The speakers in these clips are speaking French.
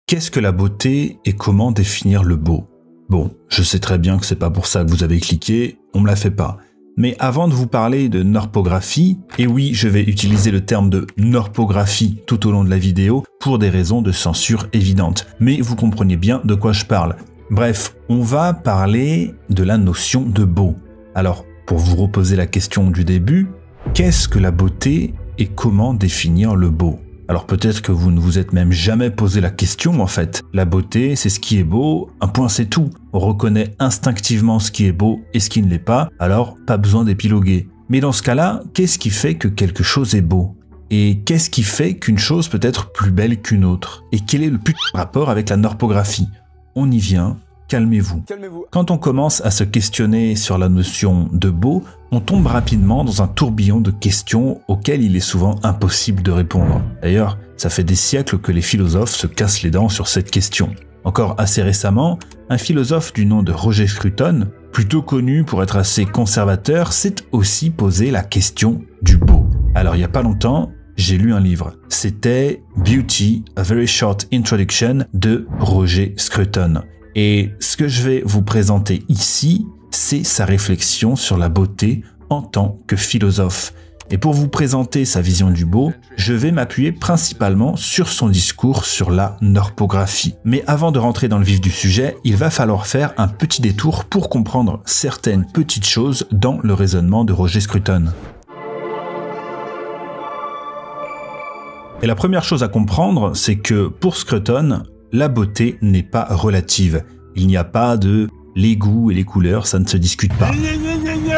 Qu'est-ce que la beauté et comment définir le beau? Bon, je sais très bien que c'est pas pour ça que vous avez cliqué, on me la fait pas. Mais avant de vous parler de norpographie, et oui, je vais utiliser le terme de norpographie tout au long de la vidéo pour des raisons de censure évidentes. Mais vous comprenez bien de quoi je parle. Bref, on va parler de la notion de beau. Alors, pour vous reposer la question du début, qu'est-ce que la beauté et comment définir le beau? Alors peut-être que vous ne vous êtes même jamais posé la question en fait. La beauté, c'est ce qui est beau, un point c'est tout. On reconnaît instinctivement ce qui est beau et ce qui ne l'est pas, alors pas besoin d'épiloguer. Mais dans ce cas-là, qu'est-ce qui fait que quelque chose est beau? Et qu'est-ce qui fait qu'une chose peut être plus belle qu'une autre? Et quel est le rapport avec la norpographie? On y vient. Calmez-vous. Quand on commence à se questionner sur la notion de beau, on tombe rapidement dans un tourbillon de questions auxquelles il est souvent impossible de répondre. D'ailleurs, ça fait des siècles que les philosophes se cassent les dents sur cette question. Encore assez récemment, un philosophe du nom de Roger Scruton, plutôt connu pour être assez conservateur, s'est aussi posé la question du beau. Alors il n'y a pas longtemps, j'ai lu un livre. C'était Beauty, A Very Short Introduction de Roger Scruton. Et ce que je vais vous présenter ici, c'est sa réflexion sur la beauté en tant que philosophe. Et pour vous présenter sa vision du beau, je vais m'appuyer principalement sur son discours sur la norpographie. Mais avant de rentrer dans le vif du sujet, il va falloir faire un petit détour pour comprendre certaines petites choses dans le raisonnement de Roger Scruton. Et la première chose à comprendre, c'est que pour Scruton, la beauté n'est pas relative. Il n'y a pas de les goûts et les couleurs, ça ne se discute pas.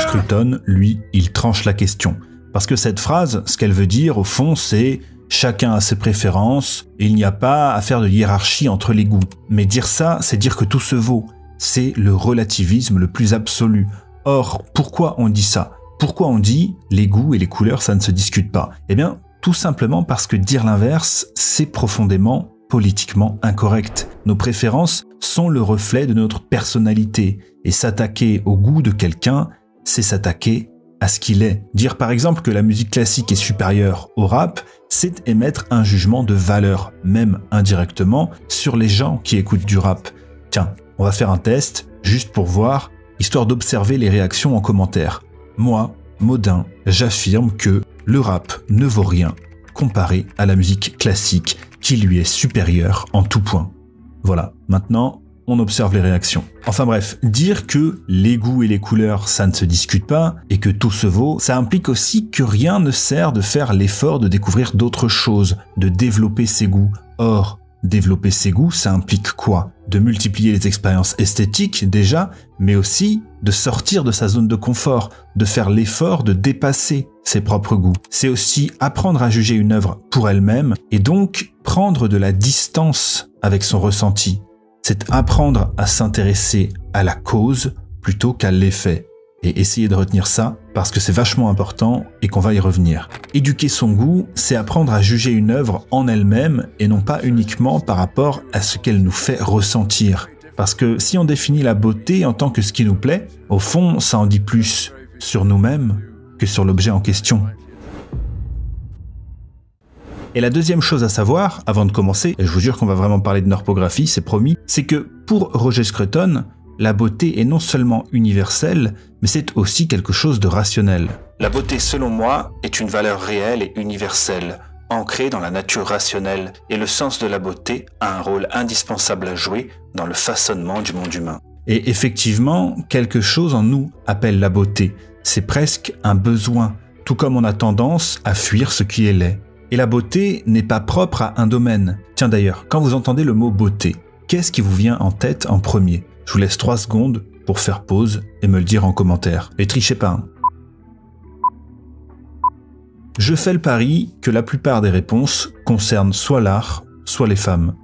Scruton, lui, il tranche la question. Parce que cette phrase, ce qu'elle veut dire, au fond, c'est chacun a ses préférences et il n'y a pas à faire de hiérarchie entre les goûts. Mais dire ça, c'est dire que tout se vaut. C'est le relativisme le plus absolu. Or, pourquoi on dit ça? Pourquoi on dit les goûts et les couleurs, ça ne se discute pas? Eh bien, tout simplement parce que dire l'inverse, c'est profondément politiquement incorrect. Nos préférences sont le reflet de notre personnalité et s'attaquer au goût de quelqu'un, c'est s'attaquer à ce qu'il est. Dire par exemple que la musique classique est supérieure au rap, c'est émettre un jugement de valeur, même indirectement, sur les gens qui écoutent du rap. Tiens, on va faire un test, juste pour voir, histoire d'observer les réactions en commentaire. Moi, Modin, j'affirme que le rap ne vaut rien comparé à la musique classique qui lui est supérieure en tout point. Voilà, maintenant, on observe les réactions. Enfin bref, dire que les goûts et les couleurs, ça ne se discute pas, et que tout se vaut, ça implique aussi que rien ne sert de faire l'effort de découvrir d'autres choses, de développer ses goûts. Or, développer ses goûts, ça implique quoi? De multiplier les expériences esthétiques, déjà, mais aussi de sortir de sa zone de confort, de faire l'effort de dépasser ses propres goûts. C'est aussi apprendre à juger une œuvre pour elle-même, et donc prendre de la distance avec son ressenti. C'est apprendre à s'intéresser à la cause plutôt qu'à l'effet. Et essayer de retenir ça, parce que c'est vachement important et qu'on va y revenir. Éduquer son goût, c'est apprendre à juger une œuvre en elle-même et non pas uniquement par rapport à ce qu'elle nous fait ressentir. Parce que si on définit la beauté en tant que ce qui nous plaît, au fond, ça en dit plus sur nous-mêmes que sur l'objet en question. Et la deuxième chose à savoir, avant de commencer, et je vous jure qu'on va vraiment parler de norpographie, c'est promis, c'est que pour Roger Scruton, la beauté est non seulement universelle, mais c'est aussi quelque chose de rationnel. La beauté, selon moi, est une valeur réelle et universelle, ancrée dans la nature rationnelle, et le sens de la beauté a un rôle indispensable à jouer dans le façonnement du monde humain. Et effectivement, quelque chose en nous appelle la beauté. C'est presque un besoin, tout comme on a tendance à fuir ce qui est laid. Et la beauté n'est pas propre à un domaine. Tiens d'ailleurs, quand vous entendez le mot beauté, qu'est-ce qui vous vient en tête en premier? Je vous laisse 3 secondes pour faire pause et me le dire en commentaire. Et trichez pas, hein. Je fais le pari que la plupart des réponses concernent soit l'art, soit les femmes.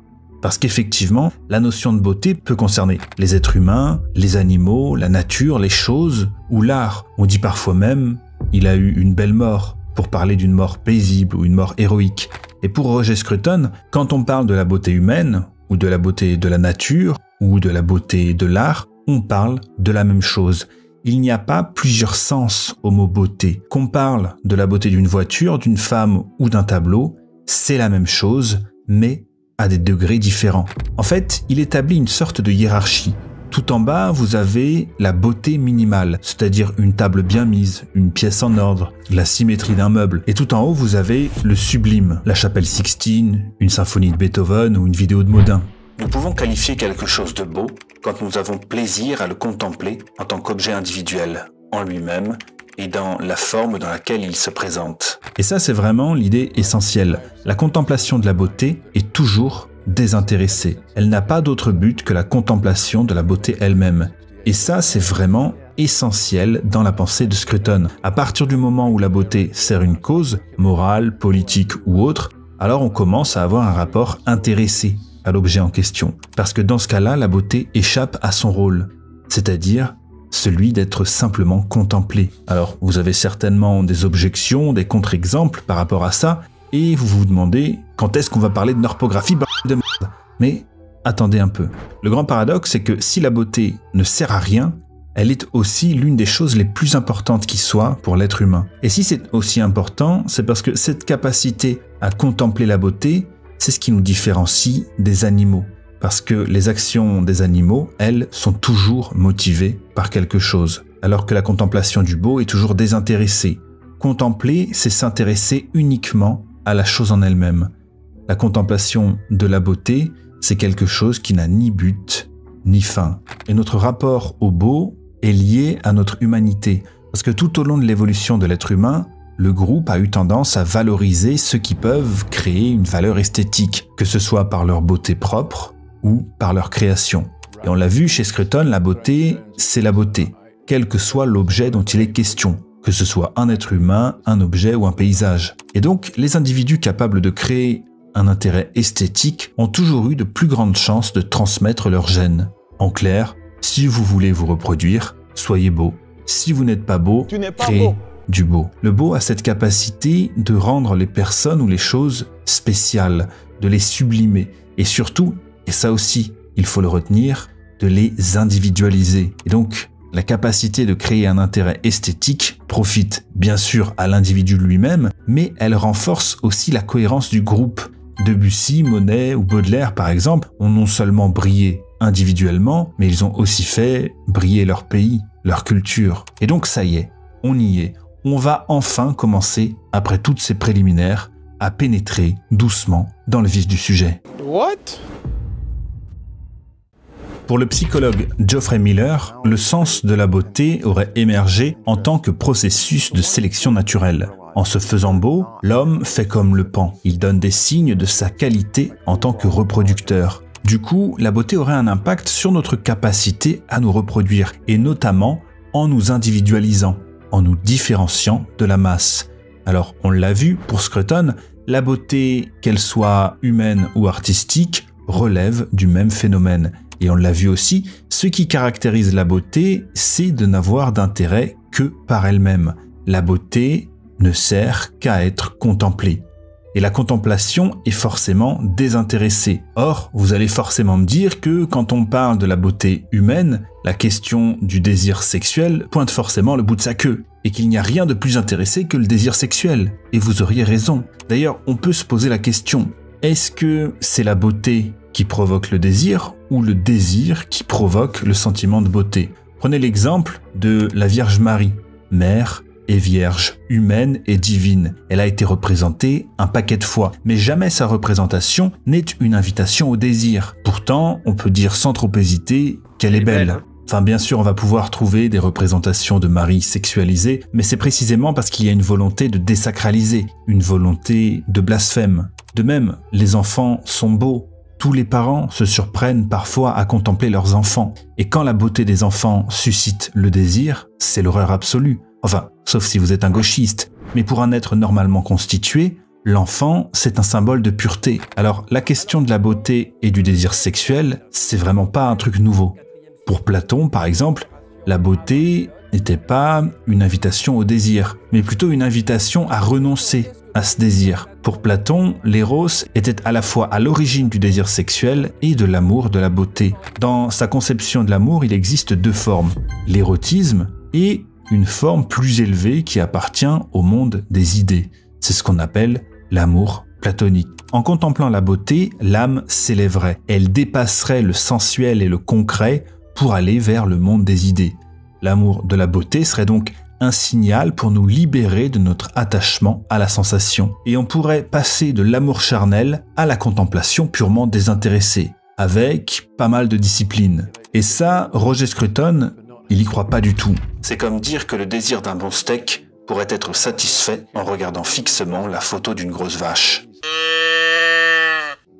Parce qu'effectivement, la notion de beauté peut concerner les êtres humains, les animaux, la nature, les choses, ou l'art. On dit parfois même « il a eu une belle mort », pour parler d'une mort paisible ou une mort héroïque. Et pour Roger Scruton, quand on parle de la beauté humaine, ou de la beauté de la nature, ou de la beauté de l'art, on parle de la même chose. Il n'y a pas plusieurs sens au mot beauté. Qu'on parle de la beauté d'une voiture, d'une femme ou d'un tableau, c'est la même chose, mais à des degrés différents. En fait, il établit une sorte de hiérarchie. Tout en bas, vous avez la beauté minimale, c'est-à-dire une table bien mise, une pièce en ordre, la symétrie d'un meuble. Et tout en haut, vous avez le sublime, la chapelle Sixtine, une symphonie de Beethoven ou une vidéo de Modin. Nous pouvons qualifier quelque chose de beau quand nous avons plaisir à le contempler en tant qu'objet individuel, en lui-même, et dans la forme dans laquelle il se présente. Et ça, c'est vraiment l'idée essentielle. La contemplation de la beauté est toujours désintéressée. Elle n'a pas d'autre but que la contemplation de la beauté elle-même. Et ça, c'est vraiment essentiel dans la pensée de Scruton. À partir du moment où la beauté sert une cause, morale, politique ou autre, alors on commence à avoir un rapport intéressé à l'objet en question. Parce que dans ce cas-là, la beauté échappe à son rôle, c'est-à-dire celui d'être simplement contemplé. Alors, vous avez certainement des objections, des contre-exemples par rapport à ça, et vous vous demandez quand est-ce qu'on va parler de norpographie de merde. Mais attendez un peu. Le grand paradoxe, c'est que si la beauté ne sert à rien, elle est aussi l'une des choses les plus importantes qui soit pour l'être humain. Et si c'est aussi important, c'est parce que cette capacité à contempler la beauté, c'est ce qui nous différencie des animaux. Parce que les actions des animaux, elles, sont toujours motivées par quelque chose, alors que la contemplation du beau est toujours désintéressée. Contempler, c'est s'intéresser uniquement à la chose en elle-même. La contemplation de la beauté, c'est quelque chose qui n'a ni but, ni fin. Et notre rapport au beau est lié à notre humanité, parce que tout au long de l'évolution de l'être humain, le groupe a eu tendance à valoriser ceux qui peuvent créer une valeur esthétique, que ce soit par leur beauté propre, ou par leur création. Et on l'a vu chez Scruton, la beauté, c'est la beauté, quel que soit l'objet dont il est question, que ce soit un être humain, un objet ou un paysage. Et donc, les individus capables de créer un intérêt esthétique ont toujours eu de plus grandes chances de transmettre leurs gènes. En clair, si vous voulez vous reproduire, soyez beau. Si vous n'êtes pas beau, créez du beau. Le beau a cette capacité de rendre les personnes ou les choses spéciales, de les sublimer, et surtout, et ça aussi, il faut le retenir, de les individualiser. Et donc, la capacité de créer un intérêt esthétique profite bien sûr à l'individu lui-même, mais elle renforce aussi la cohérence du groupe. Debussy, Monet ou Baudelaire, par exemple, ont non seulement brillé individuellement, mais ils ont aussi fait briller leur pays, leur culture. Et donc ça y est, on y est. On va enfin commencer, après toutes ces préliminaires, à pénétrer doucement dans le vif du sujet. What ? Pour le psychologue Geoffrey Miller, le sens de la beauté aurait émergé en tant que processus de sélection naturelle. En se faisant beau, l'homme fait comme le pan. Il donne des signes de sa qualité en tant que reproducteur. Du coup, la beauté aurait un impact sur notre capacité à nous reproduire, et notamment en nous individualisant, en nous différenciant de la masse. Alors, on l'a vu pour Scruton, la beauté, qu'elle soit humaine ou artistique, relève du même phénomène. Et on l'a vu aussi, ce qui caractérise la beauté, c'est de n'avoir d'intérêt que par elle-même. La beauté ne sert qu'à être contemplée. Et la contemplation est forcément désintéressée. Or, vous allez forcément me dire que quand on parle de la beauté humaine, la question du désir sexuel pointe forcément le bout de sa queue, et qu'il n'y a rien de plus intéressé que le désir sexuel. Et vous auriez raison. D'ailleurs, on peut se poser la question, est-ce que c'est la beauté qui provoque le désir ou le désir qui provoque le sentiment de beauté? Prenez l'exemple de la Vierge Marie, mère et vierge, humaine et divine. Elle a été représentée un paquet de fois, mais jamais sa représentation n'est une invitation au désir. Pourtant, on peut dire sans trop hésiter qu'elle est belle. Enfin, bien sûr, on va pouvoir trouver des représentations de Marie sexualisées, mais c'est précisément parce qu'il y a une volonté de désacraliser, une volonté de blasphème. De même, les enfants sont beaux. Tous les parents se surprennent parfois à contempler leurs enfants. Et quand la beauté des enfants suscite le désir, c'est l'horreur absolue. Enfin, sauf si vous êtes un gauchiste. Mais pour un être normalement constitué, l'enfant, c'est un symbole de pureté. Alors, la question de la beauté et du désir sexuel, c'est vraiment pas un truc nouveau. Pour Platon, par exemple, la beauté n'était pas une invitation au désir, mais plutôt une invitation à renoncer à ce désir. Pour Platon, l'éros était à la fois à l'origine du désir sexuel et de l'amour de la beauté. Dans sa conception de l'amour, il existe deux formes, l'érotisme et une forme plus élevée qui appartient au monde des idées. C'est ce qu'on appelle l'amour platonique. En contemplant la beauté, l'âme s'élèverait. Elle dépasserait le sensuel et le concret pour aller vers le monde des idées. L'amour de la beauté serait donc un signal pour nous libérer de notre attachement à la sensation. Et on pourrait passer de l'amour charnel à la contemplation purement désintéressée, avec pas mal de discipline. Et ça, Roger Scruton, il y croit pas du tout. C'est comme dire que le désir d'un bon steak pourrait être satisfait en regardant fixement la photo d'une grosse vache.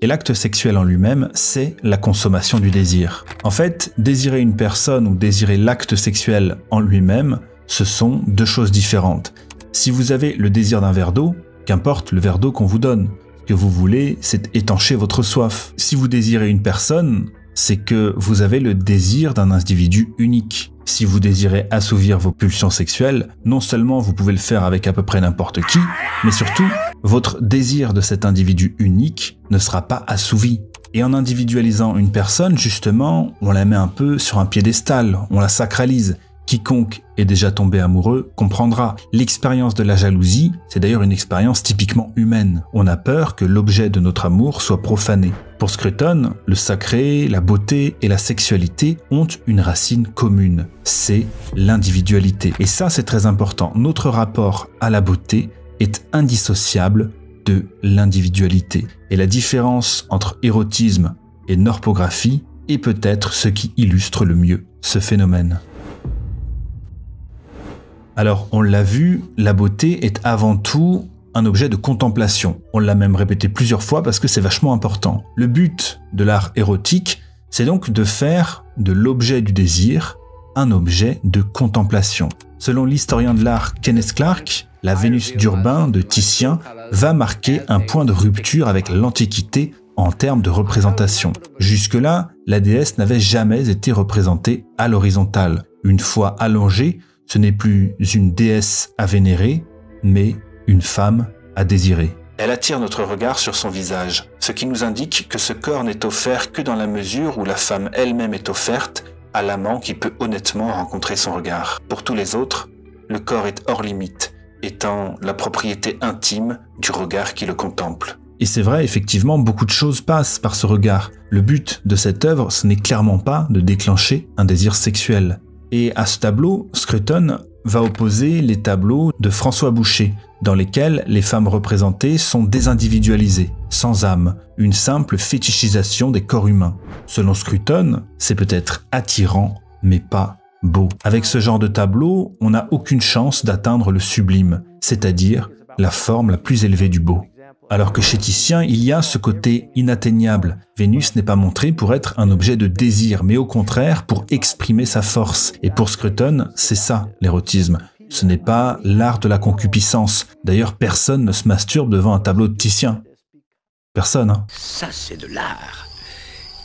Et l'acte sexuel en lui-même, c'est la consommation du désir. En fait, désirer une personne ou désirer l'acte sexuel en lui-même, ce sont deux choses différentes. Si vous avez le désir d'un verre d'eau, qu'importe le verre d'eau qu'on vous donne, ce que vous voulez, c'est étancher votre soif. Si vous désirez une personne, c'est que vous avez le désir d'un individu unique. Si vous désirez assouvir vos pulsions sexuelles, non seulement vous pouvez le faire avec à peu près n'importe qui, mais surtout, votre désir de cet individu unique ne sera pas assouvi. Et en individualisant une personne, justement, on la met un peu sur un piédestal, on la sacralise. Quiconque est déjà tombé amoureux comprendra. L'expérience de la jalousie, c'est d'ailleurs une expérience typiquement humaine. On a peur que l'objet de notre amour soit profané. Pour Scruton, le sacré, la beauté et la sexualité ont une racine commune. C'est l'individualité. Et ça, c'est très important. Notre rapport à la beauté est indissociable de l'individualité. Et la différence entre érotisme et norpographie est peut-être ce qui illustre le mieux ce phénomène. Alors, on l'a vu, la beauté est avant tout un objet de contemplation. On l'a même répété plusieurs fois parce que c'est vachement important. Le but de l'art érotique, c'est donc de faire de l'objet du désir un objet de contemplation. Selon l'historien de l'art Kenneth Clark, la Vénus d'Urbain de Titien va marquer un point de rupture avec l'Antiquité en termes de représentation. Jusque-là, la déesse n'avait jamais été représentée à l'horizontale. Une fois allongée, ce n'est plus une déesse à vénérer, mais une femme à désirer. Elle attire notre regard sur son visage, ce qui nous indique que ce corps n'est offert que dans la mesure où la femme elle-même est offerte à l'amant qui peut honnêtement rencontrer son regard. Pour tous les autres, le corps est hors limite, étant la propriété intime du regard qui le contemple. Et c'est vrai, effectivement, beaucoup de choses passent par ce regard. Le but de cette œuvre, ce n'est clairement pas de déclencher un désir sexuel. Et à ce tableau, Scruton va opposer les tableaux de François Boucher, dans lesquels les femmes représentées sont désindividualisées, sans âme, une simple fétichisation des corps humains. Selon Scruton, c'est peut-être attirant, mais pas beau. Avec ce genre de tableau, on n'a aucune chance d'atteindre le sublime, c'est-à-dire la forme la plus élevée du beau. Alors que chez Titien, il y a ce côté inatteignable. Vénus n'est pas montrée pour être un objet de désir, mais au contraire pour exprimer sa force. Et pour Scruton, c'est ça l'érotisme. Ce n'est pas l'art de la concupiscence. D'ailleurs, personne ne se masturbe devant un tableau de Titien. Personne, hein. Ça, c'est de l'art.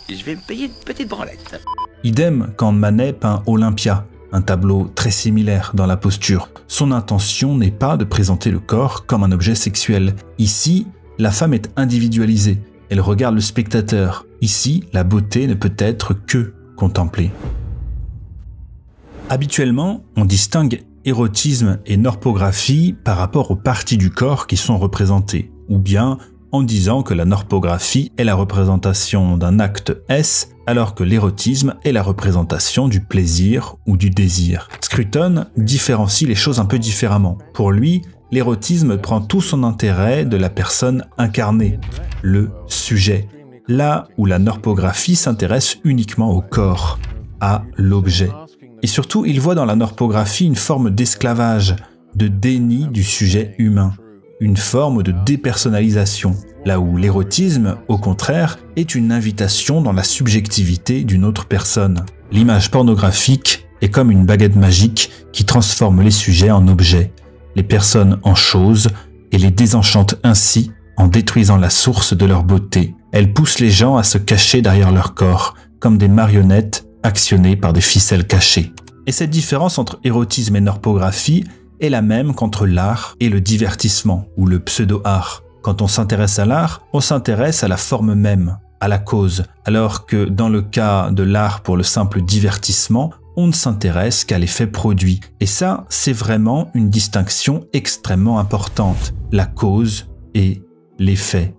Je vais me payer une petite branlette. Idem quand Manet peint Olympia, un tableau très similaire dans la posture. Son intention n'est pas de présenter le corps comme un objet sexuel. Ici, la femme est individualisée. Elle regarde le spectateur. Ici, la beauté ne peut être que contemplée. Habituellement, on distingue érotisme et norpographie par rapport aux parties du corps qui sont représentées, ou bien en disant que la norpographie est la représentation d'un acte S, alors que l'érotisme est la représentation du plaisir ou du désir. Scruton différencie les choses un peu différemment. Pour lui, l'érotisme prend tout son intérêt de la personne incarnée, le sujet, là où la norpographie s'intéresse uniquement au corps, à l'objet. Et surtout, il voit dans la norpographie une forme d'esclavage, de déni du sujet humain, une forme de dépersonnalisation, là où l'érotisme, au contraire, est une invitation dans la subjectivité d'une autre personne. L'image pornographique est comme une baguette magique qui transforme les sujets en objets, les personnes en choses et les désenchante ainsi en détruisant la source de leur beauté. Elle pousse les gens à se cacher derrière leur corps, comme des marionnettes actionnées par des ficelles cachées. Et cette différence entre érotisme et norpographie est la même qu'entre l'art et le divertissement, ou le pseudo-art. Quand on s'intéresse à l'art, on s'intéresse à la forme même, à la cause, alors que dans le cas de l'art pour le simple divertissement, on ne s'intéresse qu'à l'effet produit. Et ça, c'est vraiment une distinction extrêmement importante, la cause et l'effet.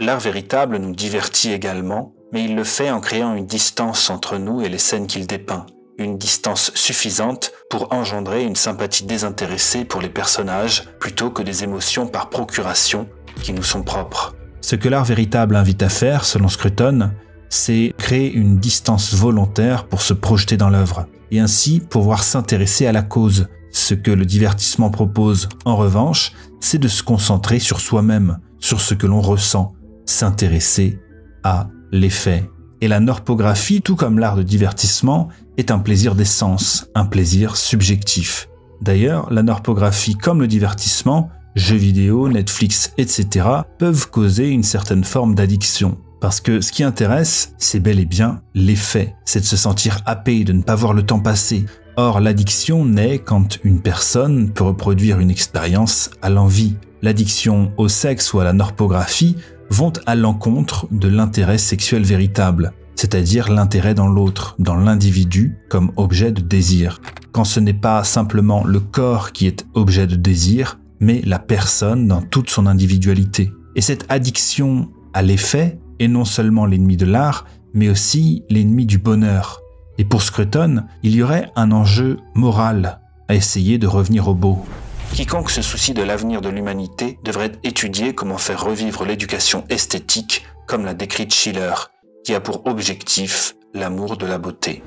L'art véritable nous divertit également, mais il le fait en créant une distance entre nous et les scènes qu'il dépeint. Une distance suffisante pour engendrer une sympathie désintéressée pour les personnages plutôt que des émotions par procuration qui nous sont propres. Ce que l'art véritable invite à faire, selon Scruton, c'est créer une distance volontaire pour se projeter dans l'œuvre et ainsi pouvoir s'intéresser à la cause. Ce que le divertissement propose, en revanche, c'est de se concentrer sur soi-même, sur ce que l'on ressent, s'intéresser à l'effet. Et la norpographie, tout comme l'art de divertissement, est un plaisir des sens, un plaisir subjectif. D'ailleurs, la norpographie comme le divertissement, jeux vidéo, Netflix, etc. peuvent causer une certaine forme d'addiction. Parce que ce qui intéresse, c'est bel et bien l'effet. C'est de se sentir happé, de ne pas voir le temps passer. Or, l'addiction naît quand une personne peut reproduire une expérience à l'envi. L'addiction au sexe ou à la norpographie vont à l'encontre de l'intérêt sexuel véritable, c'est-à-dire l'intérêt dans l'autre, dans l'individu comme objet de désir. Quand ce n'est pas simplement le corps qui est objet de désir, mais la personne dans toute son individualité. Et cette addiction à l'effet est non seulement l'ennemi de l'art, mais aussi l'ennemi du bonheur. Et pour Scruton, il y aurait un enjeu moral à essayer de revenir au beau. Quiconque se soucie de l'avenir de l'humanité devrait étudier comment faire revivre l'éducation esthétique, comme l'a décrite Schiller, qui a pour objectif l'amour de la beauté.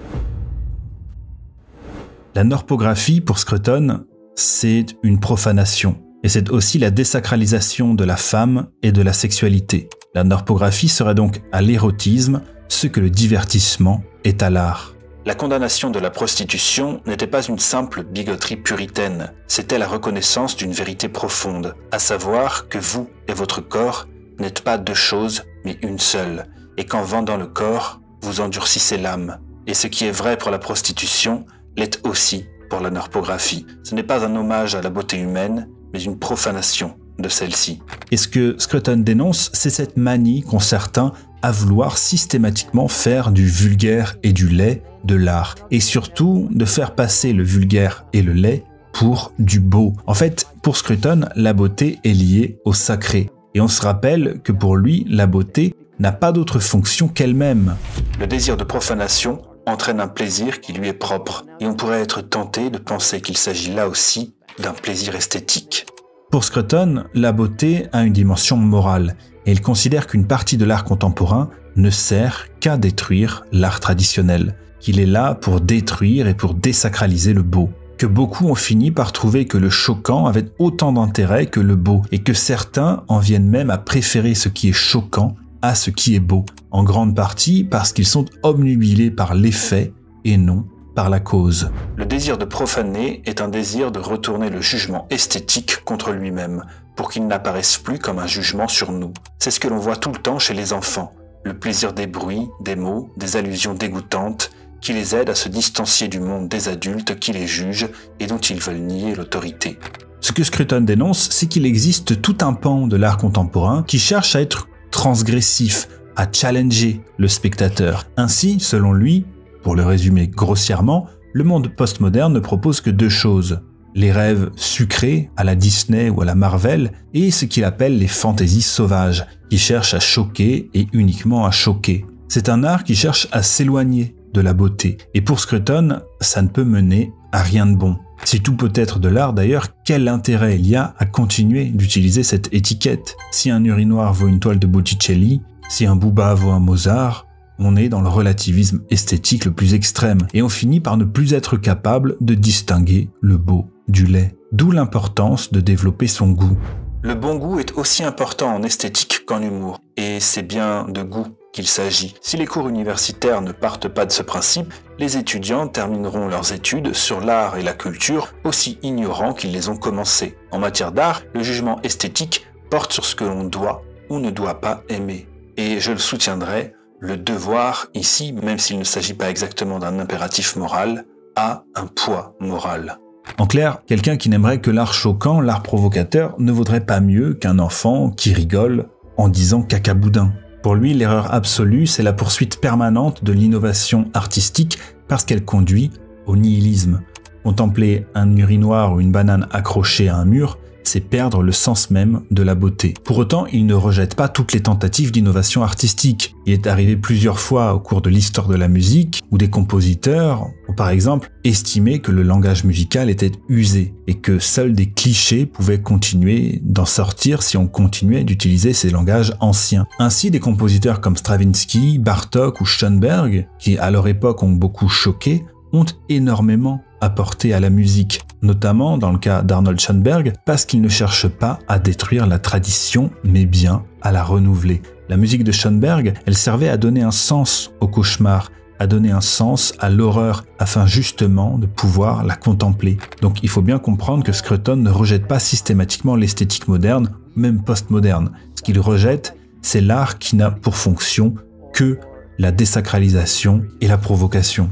La norpographie, pour Scruton, c'est une profanation, et c'est aussi la désacralisation de la femme et de la sexualité. La norpographie serait donc à l'érotisme ce que le divertissement est à l'art. La condamnation de la prostitution n'était pas une simple bigoterie puritaine, c'était la reconnaissance d'une vérité profonde, à savoir que vous et votre corps n'êtes pas deux choses, mais une seule, et qu'en vendant le corps, vous endurcissez l'âme. Et ce qui est vrai pour la prostitution l'est aussi pour la norpographie. Ce n'est pas un hommage à la beauté humaine, mais une profanation de celle-ci. Et ce que Scruton dénonce, c'est cette manie qu'ont certains à vouloir systématiquement faire du vulgaire et du laid de l'art, et surtout de faire passer le vulgaire et le laid pour du beau. En fait, pour Scruton, la beauté est liée au sacré, et on se rappelle que pour lui, la beauté n'a pas d'autre fonction qu'elle-même. Le désir de profanation entraîne un plaisir qui lui est propre, et on pourrait être tenté de penser qu'il s'agit là aussi d'un plaisir esthétique. Pour Scruton, la beauté a une dimension morale, et il considère qu'une partie de l'art contemporain ne sert qu'à détruire l'art traditionnel, qu'il est là pour détruire et pour désacraliser le beau, que beaucoup ont fini par trouver que le choquant avait autant d'intérêt que le beau, et que certains en viennent même à préférer ce qui est choquant à ce qui est beau, en grande partie parce qu'ils sont obnubilés par l'effet et non par la cause. Le désir de profaner est un désir de retourner le jugement esthétique contre lui-même, pour qu'il n'apparaisse plus comme un jugement sur nous. C'est ce que l'on voit tout le temps chez les enfants, le plaisir des bruits, des mots, des allusions dégoûtantes, qui les aident à se distancier du monde des adultes qui les jugent et dont ils veulent nier l'autorité. Ce que Scruton dénonce, c'est qu'il existe tout un pan de l'art contemporain qui cherche à être transgressif, à challenger le spectateur. Ainsi, selon lui, pour le résumer grossièrement, le monde postmoderne ne propose que deux choses. Les rêves sucrés à la Disney ou à la Marvel et ce qu'il appelle les fantaisies sauvages, qui cherchent à choquer et uniquement à choquer. C'est un art qui cherche à s'éloigner de la beauté. Et pour Scruton, ça ne peut mener à rien de bon. Si tout peut être de l'art d'ailleurs, quel intérêt il y a à continuer d'utiliser cette étiquette? Si un urinoir vaut une toile de Botticelli, si un Booba vaut un Mozart, on est dans le relativisme esthétique le plus extrême et on finit par ne plus être capable de distinguer le beau du laid. D'où l'importance de développer son goût. Le bon goût est aussi important en esthétique qu'en humour, et c'est bien de goût qu'il s'agit. Si les cours universitaires ne partent pas de ce principe, les étudiants termineront leurs études sur l'art et la culture aussi ignorants qu'ils les ont commencées. En matière d'art, le jugement esthétique porte sur ce que l'on doit ou ne doit pas aimer. Et je le soutiendrai, le devoir, ici, même s'il ne s'agit pas exactement d'un impératif moral, a un poids moral. En clair, quelqu'un qui n'aimerait que l'art choquant, l'art provocateur, ne vaudrait pas mieux qu'un enfant qui rigole en disant cacaboudin. Pour lui, l'erreur absolue, c'est la poursuite permanente de l'innovation artistique parce qu'elle conduit au nihilisme. Contempler un urinoir ou une banane accrochée à un mur c'est perdre le sens même de la beauté. Pour autant, il ne rejette pas toutes les tentatives d'innovation artistique. Il est arrivé plusieurs fois au cours de l'histoire de la musique où des compositeurs ont par exemple estimé que le langage musical était usé et que seuls des clichés pouvaient continuer d'en sortir si on continuait d'utiliser ces langages anciens. Ainsi, des compositeurs comme Stravinsky, Bartók ou Schoenberg, qui à leur époque ont beaucoup choqué, ont énormément apporté à la musique, notamment dans le cas d'Arnold Schoenberg, parce qu'il ne cherche pas à détruire la tradition, mais bien à la renouveler. La musique de Schoenberg, elle servait à donner un sens au cauchemar, à donner un sens à l'horreur, afin justement de pouvoir la contempler. Donc il faut bien comprendre que Scruton ne rejette pas systématiquement l'esthétique moderne, même postmoderne. Ce qu'il rejette, c'est l'art qui n'a pour fonction que la désacralisation et la provocation.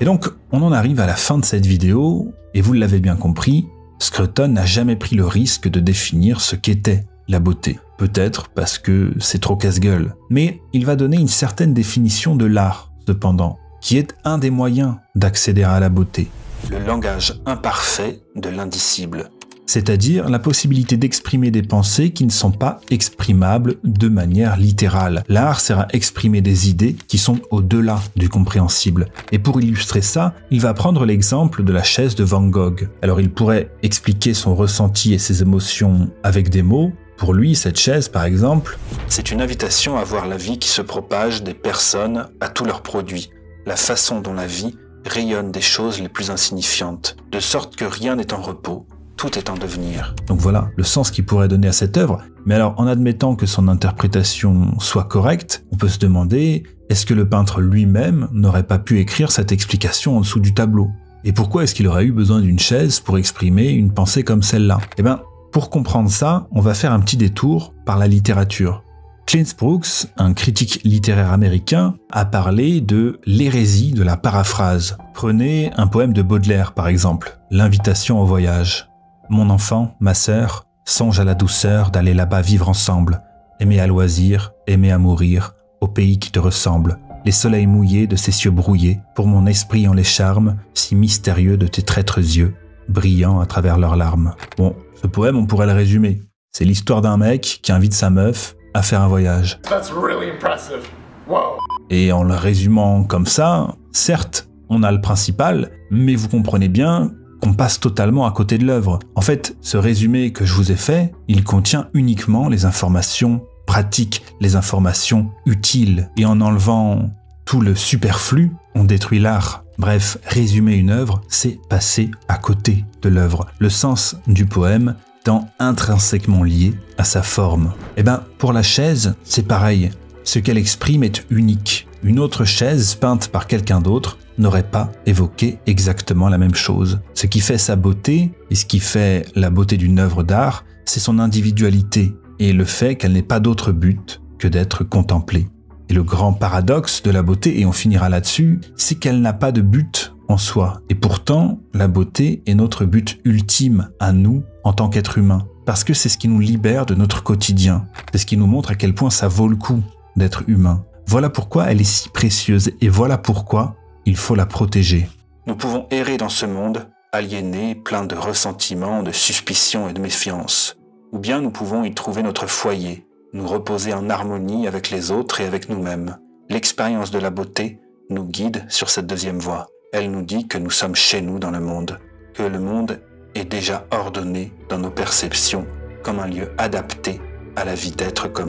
Et donc, on en arrive à la fin de cette vidéo, et vous l'avez bien compris, Scruton n'a jamais pris le risque de définir ce qu'était la beauté. Peut-être parce que c'est trop casse-gueule. Mais il va donner une certaine définition de l'art, cependant, qui est un des moyens d'accéder à la beauté. Le langage imparfait de l'indicible. C'est-à-dire la possibilité d'exprimer des pensées qui ne sont pas exprimables de manière littérale. L'art sert à exprimer des idées qui sont au-delà du compréhensible. Et pour illustrer ça, il va prendre l'exemple de la chaise de Van Gogh. Alors il pourrait expliquer son ressenti et ses émotions avec des mots. Pour lui, cette chaise, par exemple, c'est une invitation à voir la vie qui se propage des personnes à tous leurs produits, la façon dont la vie rayonne des choses les plus insignifiantes, de sorte que rien n'est en repos. Tout est en devenir. Donc voilà le sens qu'il pourrait donner à cette œuvre. Mais alors, en admettant que son interprétation soit correcte, on peut se demander, est-ce que le peintre lui-même n'aurait pas pu écrire cette explication en dessous du tableau? Et pourquoi est-ce qu'il aurait eu besoin d'une chaise pour exprimer une pensée comme celle-là? Eh bien, pour comprendre ça, on va faire un petit détour par la littérature. Clint Brooks, un critique littéraire américain, a parlé de l'hérésie de la paraphrase. Prenez un poème de Baudelaire, par exemple, L'invitation au voyage. Mon enfant, ma sœur, songe à la douceur d'aller là-bas vivre ensemble, aimer à loisir, aimer à mourir, au pays qui te ressemble, les soleils mouillés de ces cieux brouillés, pour mon esprit en les charmes, si mystérieux de tes traîtres yeux, brillant à travers leurs larmes. Bon, ce poème, on pourrait le résumer. C'est l'histoire d'un mec qui invite sa meuf à faire un voyage. That's really impressive. Wow. Et en le résumant comme ça, certes, on a le principal, mais vous comprenez bien qu'on passe totalement à côté de l'œuvre. En fait, ce résumé que je vous ai fait, il contient uniquement les informations pratiques, les informations utiles. Et en enlevant tout le superflu, on détruit l'art. Bref, résumer une œuvre, c'est passer à côté de l'œuvre. Le sens du poème étant intrinsèquement lié à sa forme. Eh bien, pour la chaise, c'est pareil. Ce qu'elle exprime est unique. Une autre chaise peinte par quelqu'un d'autre n'aurait pas évoqué exactement la même chose. Ce qui fait sa beauté, et ce qui fait la beauté d'une œuvre d'art, c'est son individualité, et le fait qu'elle n'ait pas d'autre but que d'être contemplée. Et le grand paradoxe de la beauté, et on finira là-dessus, c'est qu'elle n'a pas de but en soi. Et pourtant, la beauté est notre but ultime à nous en tant qu'être humain. Parce que c'est ce qui nous libère de notre quotidien. C'est ce qui nous montre à quel point ça vaut le coup d'être humain. Voilà pourquoi elle est si précieuse, et voilà pourquoi il faut la protéger. Nous pouvons errer dans ce monde, aliénés, pleins de ressentiments, de suspicions et de méfiance. Ou bien nous pouvons y trouver notre foyer, nous reposer en harmonie avec les autres et avec nous-mêmes. L'expérience de la beauté nous guide sur cette deuxième voie. Elle nous dit que nous sommes chez nous dans le monde, que le monde est déjà ordonné dans nos perceptions comme un lieu adapté à la vie d'être comme